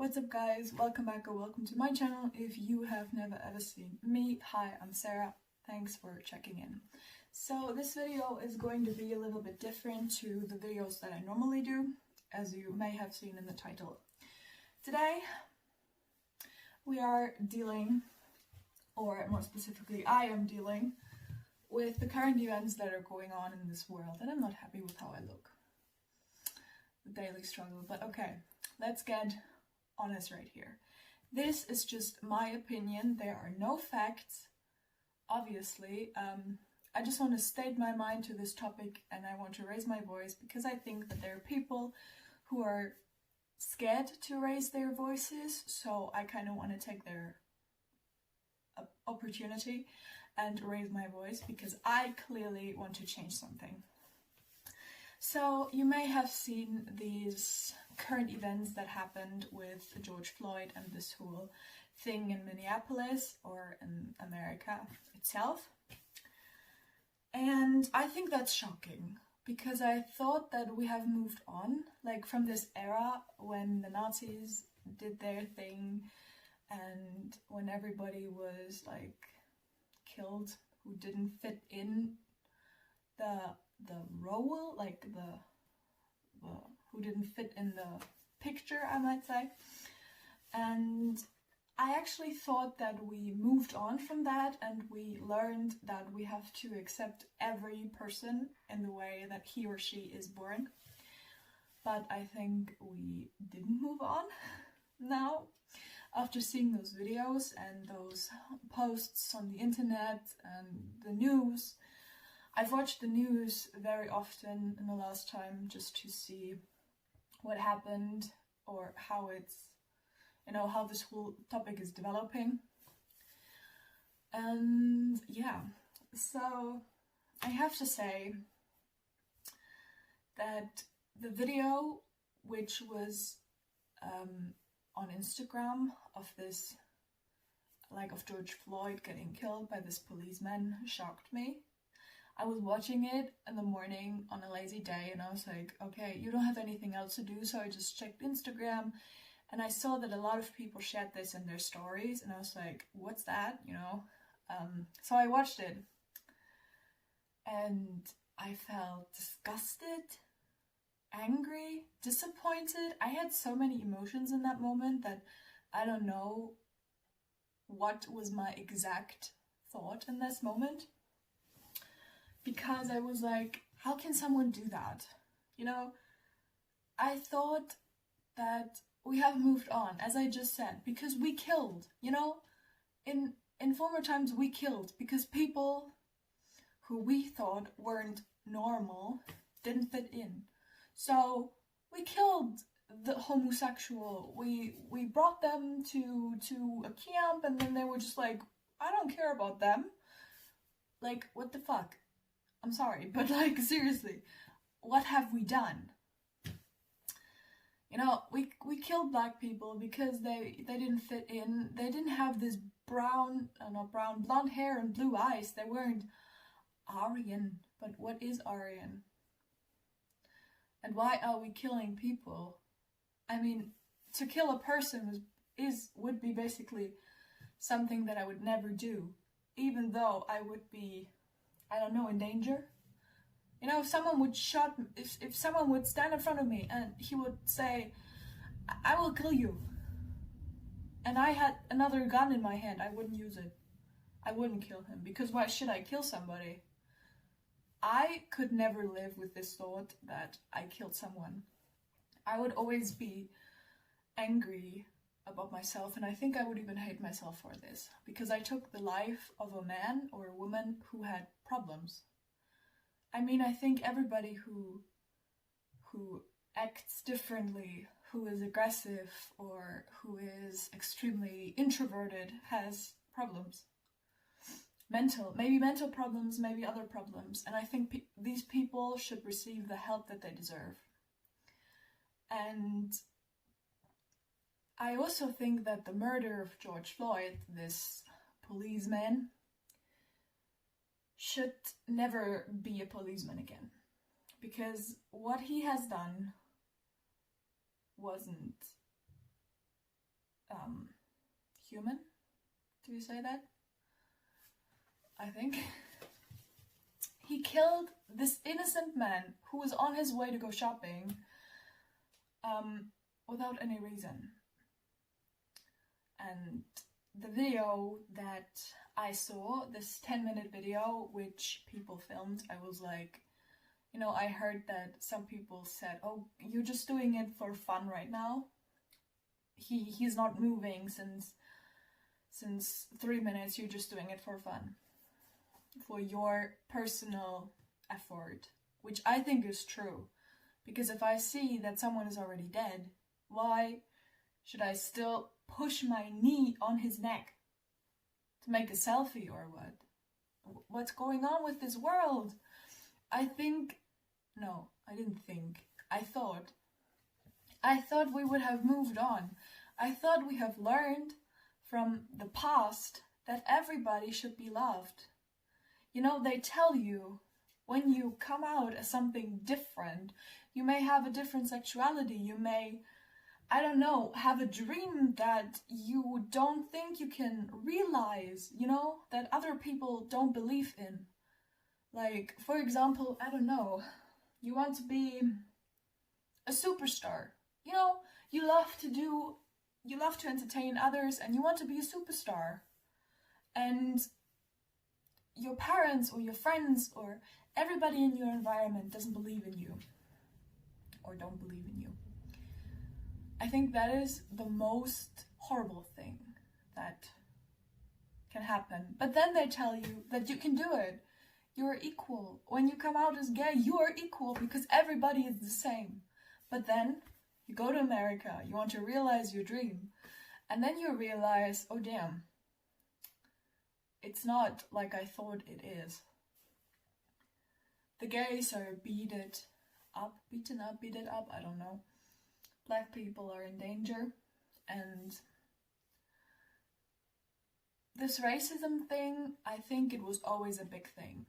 What's up guys, welcome back or welcome to my channel. If you have never ever seen me, hi, I'm Sarah, thanks for checking in. So this video is going to be a little bit different to the videos that I normally do, as you may have seen in the title. Today we are dealing, or more specifically I am dealing, with the current events that are going on in this world, and I'm not happy with how I look. The daily struggle, but okay, let's get honest right here. This is just my opinion, there are no facts, obviously. I just want to state my mind to this topic and I want to raise my voice because I think that there are people who are scared to raise their voices, so I kind of want to take their opportunity and raise my voice because I clearly want to change something. So you may have seen these current events that happened with George Floyd and this whole thing in Minneapolis or in America itself. And I think that's shocking because I thought that we have moved on, like from this era when the Nazis did their thing and when everybody was like killed who didn't fit in the role, like the who didn't fit in the picture, I might say. And I actually thought that we moved on from that and we learned that we have to accept every person in the way that he or she is born. But I think we didn't move on now. After seeing those videos and those posts on the internet and the news, I've watched the news very often in the last time just to see what happened or how it's, how this whole topic is developing. And yeah, so I have to say that the video which was on Instagram of this, like of George Floyd getting killed by this policeman, shocked me. I was watching it in the morning on a lazy day and I was like, okay, you don't have anything else to do, so I just checked Instagram and I saw that a lot of people shared this in their stories and I was like, what's that, so I watched it and I felt disgusted, angry, disappointed. I had so many emotions in that moment that I don't know what was my exact thought in this moment. Because I was like, how can someone do that? I thought that we have moved on, as I just said, because we killed, in former times we killed because people who we thought weren't normal didn't fit in. So we killed the homosexual, we brought them to a camp and then they were just like, I don't care about them. Like, what the fuck? I'm sorry, but like, seriously, what have we done? We killed black people because they didn't fit in. They didn't have this blonde hair and blue eyes. They weren't Aryan. But what is Aryan? And why are we killing people? I mean, to kill a person would be basically something that I would never do, even though I would be, I don't know, in danger. If someone would if someone would stand in front of me and he would say, I will kill you, and I had another gun in my hand, I wouldn't use it. I wouldn't kill him, because why should I kill somebody? I could never live with this thought that I killed someone. I would always be angry about myself, and I think I would even hate myself for this, because I took the life of a man or a woman who had problems. I mean, I think everybody who acts differently, who is aggressive or who is extremely introverted has problems. Maybe mental problems, maybe other problems, and I think these people should receive the help that they deserve. And I also think that the murder of George Floyd, this policeman, should never be a policeman again. Because what he has done wasn't human. Do you say that? I think. He killed this innocent man who was on his way to go shopping without any reason. And the video that I saw, this 10-minute video which people filmed, I was like, you know, I heard that some people said, oh, you're just doing it for fun right now. He's not moving since 3 minutes, you're just doing it for fun. For your personal effort, which I think is true. Because if I see that someone is already dead, why should I still push my knee on his neck to make a selfie or what? What's going on with this world? I thought we would have moved on. I thought we have learned from the past that everybody should be loved. You know, they tell you when you come out as something different, you may have a different sexuality, you may, I don't know, have a dream that you don't think you can realize, you know, that other people don't believe in. Like, for example, I don't know, you want to be a superstar, you know, you love to entertain others and you want to be a superstar. And your parents or your friends or everybody in your environment doesn't believe in you or don't believe in you. I think that is the most horrible thing that can happen. But then they tell you that you can do it. You're equal. When you come out as gay, you are equal because everybody is the same. But then you go to America, you want to realize your dream, and then you realize, oh damn, it's not like I thought it is. The gays are beaten up, I don't know. Black people are in danger, and this racism thing, I think it was always a big thing.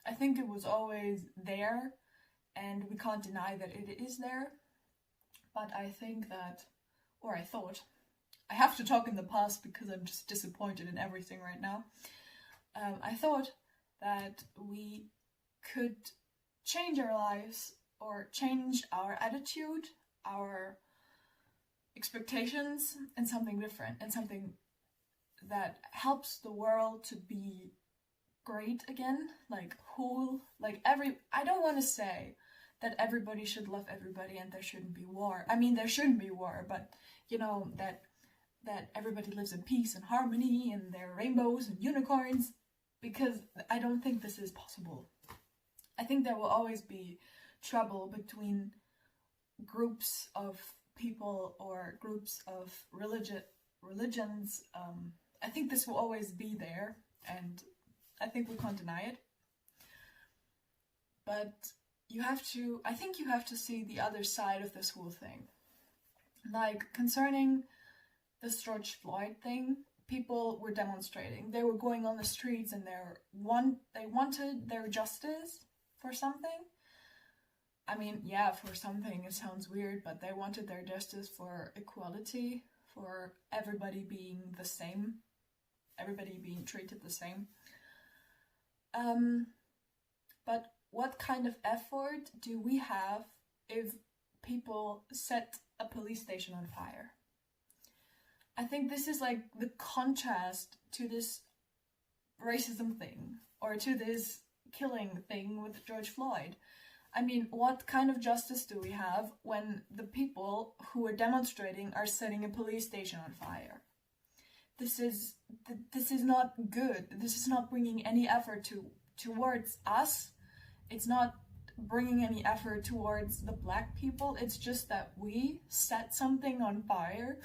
I think it was always there, and we can't deny that it is there. But I think that, or I thought, I have to talk in the past because I'm just disappointed in everything right now. I thought that we could change our lives or change our attitude, our expectations, and something different, and something that helps the world to be great again, like whole, like I don't want to say that everybody should love everybody and there shouldn't be war. I mean, there shouldn't be war, but you know, that everybody lives in peace and harmony and there are rainbows and unicorns, because I don't think this is possible. I think there will always be trouble between groups of people or groups of religions. I think this will always be there, and I think we can't deny it. But I think you have to see the other side of this whole thing. Like, concerning this George Floyd thing, people were demonstrating. They were going on the streets and they wanted their justice for something. I mean, yeah, for something it sounds weird, but they wanted their justice for equality, for everybody being the same, everybody being treated the same. But what kind of effort do we have if people set a police station on fire? I think this is like the contrast to this racism thing, or to this killing thing with George Floyd. I mean, what kind of justice do we have when the people who are demonstrating are setting a police station on fire? This is not good. This is not bringing any effort towards us. It's not bringing any effort towards the black people. It's just that we set something on fire.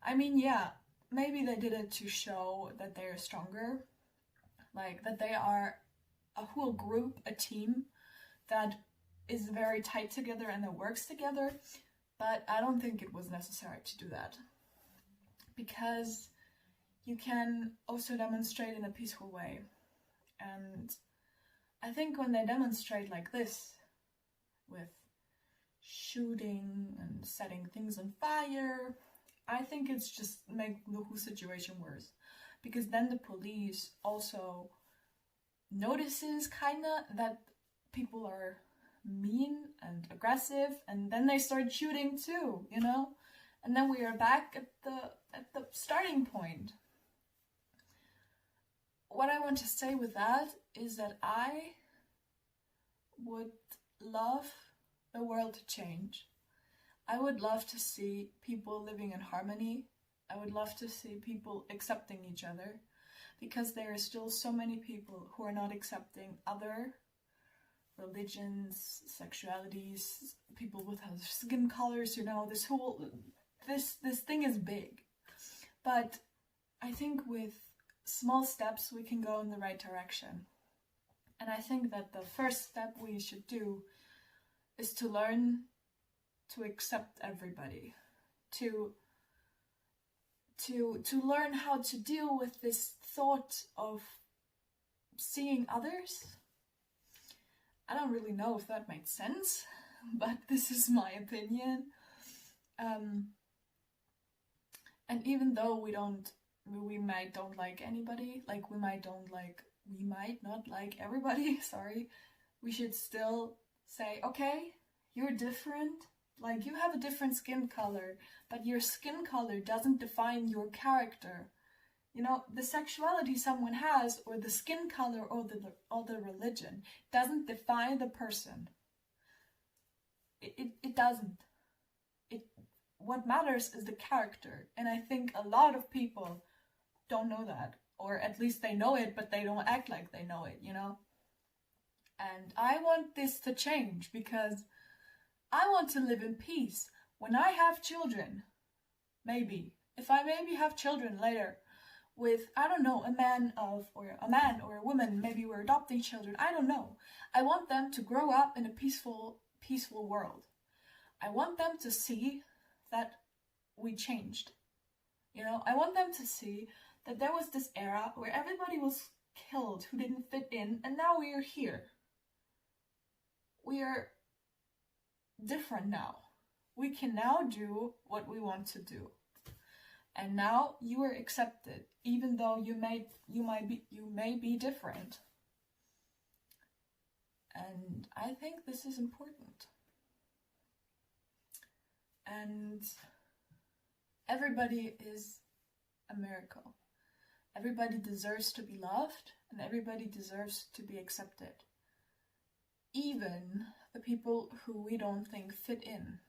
I mean, yeah, maybe they did it to show that they're stronger, like that they are a whole group, a team that is very tight together and that works together, but I don't think it was necessary to do that. Because you can also demonstrate in a peaceful way. And I think when they demonstrate like this, with shooting and setting things on fire, I think it's just make the whole situation worse, because then the police also notices kinda that people are mean and aggressive, and then they start shooting too, you know? And then we are back at the starting point. What I want to say with that is that I would love the world to change. I would love to see people living in harmony. I would love to see people accepting each other, because there are still so many people who are not accepting other religions, sexualities, people with other skin colors, you know, this thing is big. But I think with small steps we can go in the right direction. And I think that the first step we should do is to learn to accept everybody, to learn how to deal with this thought of seeing others. I don't really know if that makes sense, but this is my opinion. And even though we might don't like anybody, like we might not like everybody, sorry, we should still say, okay, you're different, like you have a different skin color, but your skin color doesn't define your character. You know, the sexuality someone has, or the skin color, or the religion doesn't define the person. It doesn't. What matters is the character, and I think a lot of people don't know that, or at least they know it, but they don't act like they know it, you know? And I want this to change, because I want to live in peace. When I have children, if I have children later with, I don't know, a man or a woman, maybe we're adopting children, I don't know. I want them to grow up in a peaceful world. I want them to see that we changed. You know, I want them to see that there was this era where everybody was killed who didn't fit in, and now we are here. We are different now. We can now do what we want to do. And now you are accepted, even though you may be different. And I think this is important. And everybody is a miracle. Everybody deserves to be loved, and everybody deserves to be accepted. Even the people who we don't think fit in.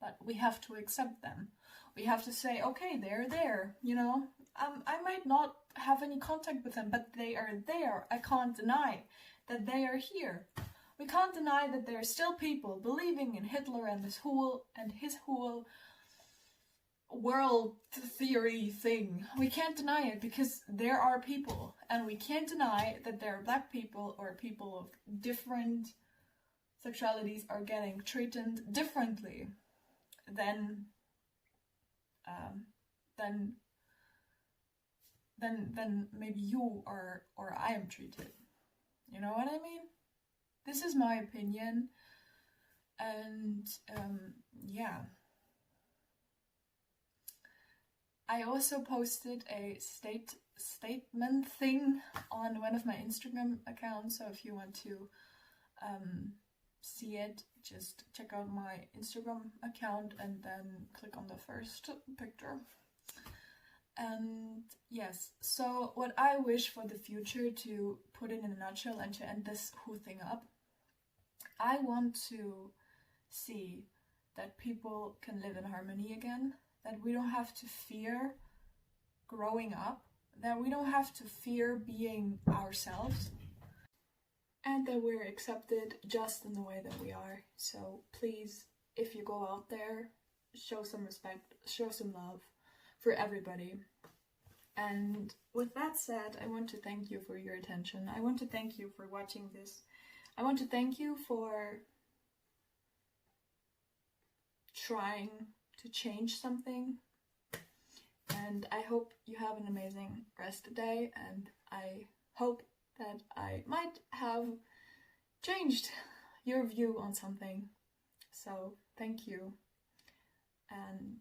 But we have to accept them. We have to say, okay, they're there, you know. I might not have any contact with them, but they are there. I can't deny that they are here. We can't deny that there are still people believing in Hitler and his whole world theory thing. We can't deny it, because there are people, and we can't deny that there are black people or people of different sexualities are getting treated differently than maybe you or I am treated. You know what I mean? This is my opinion, and yeah. I also posted a statement thing on one of my Instagram accounts, so if you want to see it, just check out my Instagram account and then click on the first picture. And yes, so what I wish for the future, to put it in a nutshell and to end this whole thing up, I want to see that people can live in harmony again, that we don't have to fear growing up, that we don't have to fear being ourselves, and that we're accepted just in the way that we are. So please, if you go out there, show some respect, show some love for everybody. And with that said, I want to thank you for your attention. I want to thank you for watching this. I want to thank you for trying to change something. And I hope you have an amazing rest of the day, and I hope that I might have changed your view on something. So thank you, and